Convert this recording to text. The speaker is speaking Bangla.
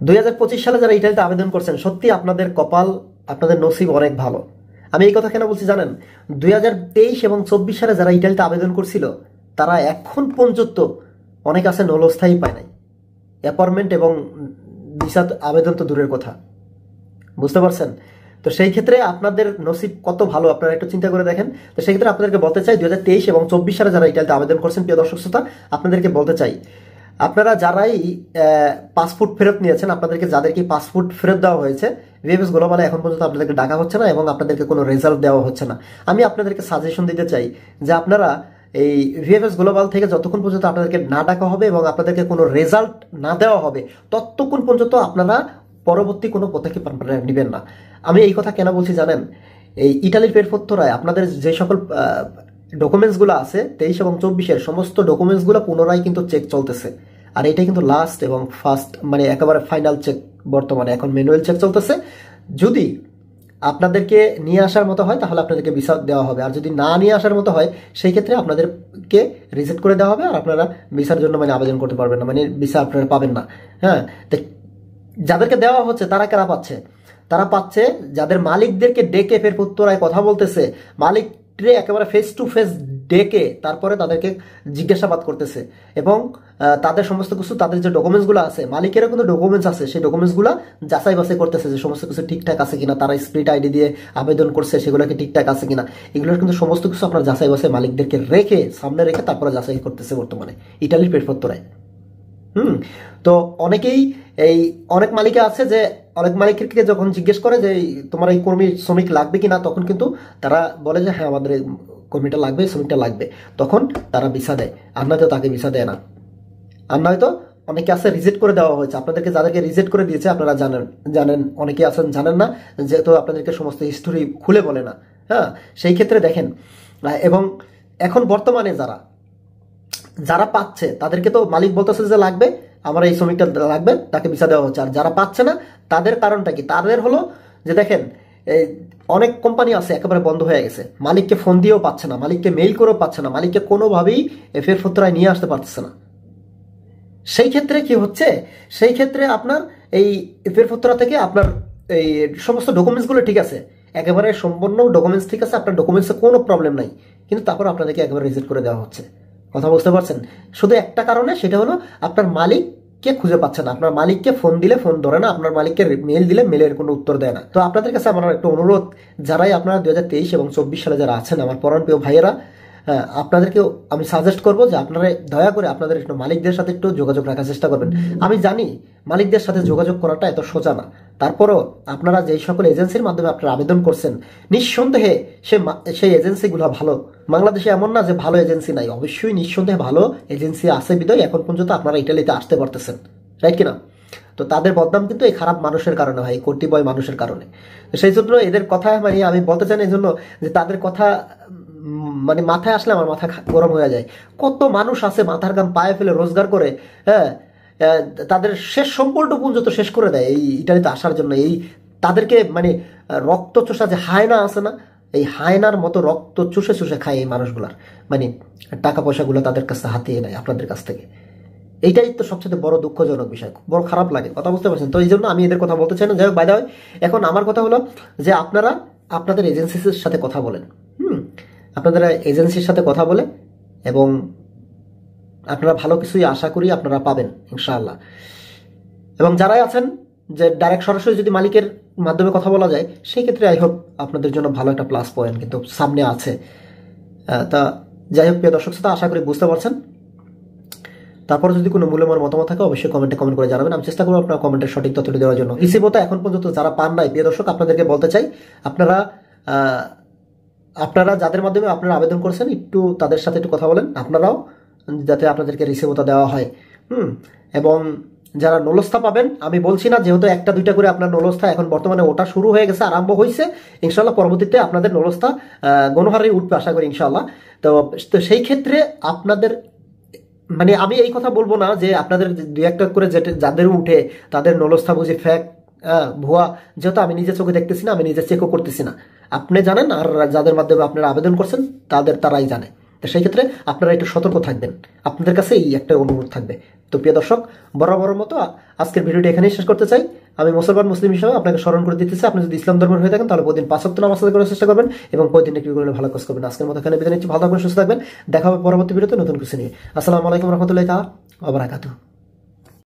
2025 সালে যারা ইটালিতে আবেদন করছেন, সত্যি আপনাদের কপাল, আপনাদের নসিব অনেক ভালো। আমি এই কথা কেন বলছি জানেন? 2023 এবং 24 সালে যারা ইটালিতে আবেদন করছিল, তারা এখন পর্যন্ত অনেক আছে নলস্থায়ী পায় নাই। অ্যাপার্টমেন্ট এবং ভিসা আবেদন তো দূরের কথা, বুঝতে পারছেন? তো সেই ক্ষেত্রে আপনাদের নসিব কত ভালো আপনারা একটু চিন্তা করে দেখেন। তো সেই ক্ষেত্রে আপনাদেরকে বলতে চাই, 2023 এবং 24 সালে যারা ইটালিতে আবেদন করছেন, প্রিয় দর্শক শ্রোতা, আপনাদেরকে বলতে চাই, আপনারা যারাই পাসপোর্ট ফেরত নিয়েছেন, আপনাদেরকে যাদেরকে পাসপোর্ট ফেরত দেওয়া হয়েছে, ভিএফএস গ্লোবালে এখন পর্যন্ত আপনাদেরকে ডাকা হচ্ছে না এবং আপনাদেরকে কোনো রেজাল্ট দেওয়া হচ্ছে না। আমি আপনাদেরকে সাজেশন দিতে চাই যে আপনারা এই ভিএফএস গ্লোবাল থেকে যতক্ষণ পর্যন্ত আপনাদেরকে না ডাকা হবে এবং আপনাদেরকে কোনো রেজাল্ট না দেওয়া হবে, ততক্ষণ পর্যন্ত আপনারা পরবর্তী কোনো পদক্ষেপ আপনারা নেবেন না। আমি এই কথা কেন বলছি জানেন? এই ইটালির পেরপত্তরায় আপনাদের যে সকল ডকুমেন্টসগুলো আছে 23 এবং 24-এর সমস্ত ডকুমেন্টসগুলো পুনরায় কিন্তু চেক চলতেছে। আর এটাই কিন্তু লাস্ট এবং ফার্স্ট, মানে একেবারে ফাইনাল চেক। বর্তমানে এখন ম্যানুয়াল চেক চলতেছে। যদি আপনাদেরকে নিয়ে আসার মতো হয় তাহলে আপনাদেরকে ভিসা দেওয়া হবে, আর যদি না নিয়ে আসার মতো হয় সেই ক্ষেত্রে আপনাদেরকে রিজেক্ট করে দেওয়া হবে, আর আপনারা ভিসার জন্য মানে আবেদন করতে পারবেন না, মানে ভিসা আপনারা পাবেন না। হ্যাঁ, তো যাদেরকে দেওয়া হচ্ছে তারা কারা পাচ্ছে? তারা পাচ্ছে যাদের মালিকদেরকে ডেকে ফের পুত্তরায় কথা বলতেছে, মালিকরে একেবারে ফেস টু ফেস ডেকে তারপরে তাদেরকে জিজ্ঞাসাবাদ করতেছে এবং তাদের সমস্ত কিছু, তাদের যে ডকুমেন্টসগুলো আছে, মালিকেরও কিন্তু ডকুমেন্টস আছে, সেই ডকুমেন্টসগুলো যাচাই বাছাই করতেছে যে সমস্ত কিছু ঠিকঠাক আছে কিনা, তারা স্প্লিট আইডি দিয়ে আবেদন করছে সেগুলোকে ঠিকঠাক আছে কিনা, এগুলোর কিন্তু সমস্ত কিছু আপনার যাচাই বাছাই মালিকদেরকে রেখে, সামনে রেখে তারপরে যাচাই করতেছে বর্তমানে ইটালির পেরপত্তরায়। তো অনেকেই অনেক মালিকে আছে যে অনেক মালিককে যখন জিজ্ঞেস করে যে তোমার এই কর্মী শ্রমিক লাগবে কিনা, তখন কিন্তু তারা বলে যে হ্যাঁ আমাদের কর্মীটা লাগবে, শ্রমিকটা লাগবে, তখন তারা ভিসা দেয়, আর নয়তো তাকে ভিসা দেয় না। আর নয়তো অনেকে আছে রিজেক্ট করে দেওয়া হয়েছে। আপনাদেরকে যাদেরকে রিজেক্ট করে দিয়েছে আপনারা জানেন, অনেকে আছেন জানেন না, যেহেতু আপনাদেরকে সমস্ত হিস্টোরি খুলে বলে না। হ্যাঁ, সেই ক্ষেত্রে দেখেন, এবং এখন বর্তমানে যারা পাচ্ছে তাদেরকে তো মালিক বলতেছে যে লাগবে, আমার এই শ্রমিকটা লাগবে, তাকে ভিসা দেওয়া হচ্ছে। আর যারা পাচ্ছে না তাদের কারণটা কি? তাদের হলো যে দেখেন, অনেক কোম্পানি আছে একেবারে বন্ধ হয়ে গেছে, মালিককে ফোন দিয়েও পাচ্ছে না, মালিককে মেইল করেও পাচ্ছে না, মালিককে কোনোভাবেই ফেরফত্তরায় নিয়ে আসতে পারতেছে না। সেই ক্ষেত্রে কি হচ্ছে? সেই ক্ষেত্রে আপনার এই ফেরফত্তরা থেকে আপনার এই সমস্ত ডকুমেন্টসগুলো ঠিক আছে, একেবারে সম্পূর্ণ ডকুমেন্টস ঠিক আছে, আপনার ডকুমেন্টসে কোনো প্রবলেম নাই, কিন্তু তারপর আপনাদেরকে একেবারে রিজেক্ট করে দেওয়া হচ্ছে। কথা বুঝতে পারছেন? শুধু একটা কারণে, সেটা হলো আপনার মালিককে খুঁজে পাচ্ছে না, আপনার মালিককে ফোন দিলে ফোন ধরে না, আপনার মালিককে মেল দিলে মেলের কোনো উত্তর দেয় না। তো আপনাদের কাছে আমার একটা অনুরোধ, যারাই আপনারা 2023 এবং 24 সালে যারা আছেন আমার প্রিয় ভাইয়েরা, আপনাদেরকেও আমি সাজেস্ট করবো যে আপনারা দয়া করে আপনাদের একটু মালিকদের সাথে একটু যোগাযোগ রাখার চেষ্টা করবেন। আমি জানি মালিকদের সাথে যোগাযোগ করাটা এত সোজা না, তারপরও আপনারা যেই সকল এজেন্সির মাধ্যমে আপনারা আবেদন করছেন, নিঃসন্দেহে সেই এজেন্সিগুলো ভালো। বাংলাদেশে এমন না যে ভালো এজেন্সি নাই, অবশ্যই নিঃসন্দেহে ভালো এজেন্সি আছে বিধায় এখন পর্যন্ত আপনারা ইটালিতে আসতে পারতেছেন, রাইট কিনা? তো তাদের বদনাম কিন্তু এই খারাপ মানুষের কারণে হয়, এই কর্তৃপয় মানুষের কারণে। সেই জন্য এদের কথা মানে আমি বলতে চাই এই জন্য যে তাদের কথা মানে মাথায় আসলে আমার মাথা গরম হয়ে যায়। কত মানুষ আছে মাথার গাম পায়ে ফেলে রোজগার করে, হ্যাঁ, তাদের শেষ সম্পূর্ণ পুঞ্জ তো শেষ করে দেয় এই ইটালিতে আসার জন্য। এই তাদেরকে মানে রক্ত চোষা যে হায়না আছে না, এই হায়নার মতো রক্ত চুষে চুষে খায় এই মানুষগুলার, মানে টাকা পয়সাগুলো তাদের কাছে হাতিয়ে নেয় আপনাদের কাছ থেকে। এইটাই তো সবচেয়ে বড় দুঃখজনক বিষয়, বড় খারাপ লাগে। কথা বুঝতে পারছেন? তো এই জন্য আমি এদের কথা বলতে চাই না। যাই হোক, বাই দ্য ওয়ে, এখন আমার কথা হলো যে আপনারা আপনাদের এজেন্সির সাথে কথা বলেন, আপনাদের এজেন্সির সাথে কথা বলে, এবং আপনারা ভালো কিছুই আশা করি আপনারা পাবেন ইনশাআল্লাহ। এবং যারাই আছেন যে ডাইরেক্ট সরাসরি যদি মালিকের মাধ্যমে কথা বলা যায়, সেই ক্ষেত্রে আই হোপ আপনাদের জন্য ভালো একটা প্লাস পয়েন্ট কিন্তু সামনে আছে। তা যাই হোক, প্রিয় দর্শক শ্রোতা, আশা করি বুঝতে পারছেন। তারপরে যদি কোনো মূল্যবান মতামত থাকে অবশ্যই কমেন্টে কমেন্ট করে জানাবেন, আমি চেষ্টা করবো আপনার কমেন্টের সঠিক তথ্যটি দেওয়ার জন্য। রিসিভটা এখন পর্যন্ত যারা পান নাই, প্রিয় দর্শক, আপনাদেরকে বলতে চাই, আপনারা যাদের মাধ্যমে আপনারা আবেদন করছেন একটু তাদের সাথে একটু কথা বলেন আপনারাও, যাতে আপনাদেরকে রিসিভটা দেওয়া হয়। এবং যারা নলস্থা পাবেন, আমি বলছি না যেহেতু একটা দুইটা করে আপনার নলস্থা এখন বর্তমানে ওটা শুরু হয়ে গেছে, আরম্ভ হয়েছে, ইনশাল্লাহ পরবর্তীতে আপনাদের নলস্থা গণহারে উঠবে আশা করি ইনশাল্লাহ। তো সেই ক্ষেত্রে আপনাদের মানে আমি এই কথা বলবো না যে আপনাদের দুই একটা করে যাদের উঠে তাদের নলস্থা বুঝি ফ্যাক ভুয়া, যেহেতু আমি নিজে চোখে দেখতেছি না, আমি নিজে চেকও করতেছি না, আপনি জানেন, আর যাদের মাধ্যমে আপনারা আবেদন করছেন তারাই জানে। তো সেই ক্ষেত্রে আপনারা একটু সতর্ক থাকবেন, আপনাদের কাছে এই একটা অনুরোধ থাকবে। তো প্রিয় দর্শক, বরাবর মতো আজকের ভিডিওটি এখানেই শেষ করতে চাই। আমি মুসলিম হিসেবে আপনাকে স্মরণ করে দিতেছি, আপনি যদি ইসলাম ধর্মের হয়ে থাকেন তাহলে প্রতিদিন 5 ওয়াক্ত নামাজ আদায় করার চেষ্টা করবেন এবং প্রতিদিন একটু করে ভালো কাজ করবেন। আজকের মতো এখানে বিদায় নিচ্ছি। ভালো থাকবেন, সুস্থ থাকবেন। দেখা হবে পরবর্তী ভিডিওতে নতুন কিছু নিয়ে। আসসালামু আলাইকুম রহমতুল্লাহি তাআলা ওয়া বারাকাতুহু।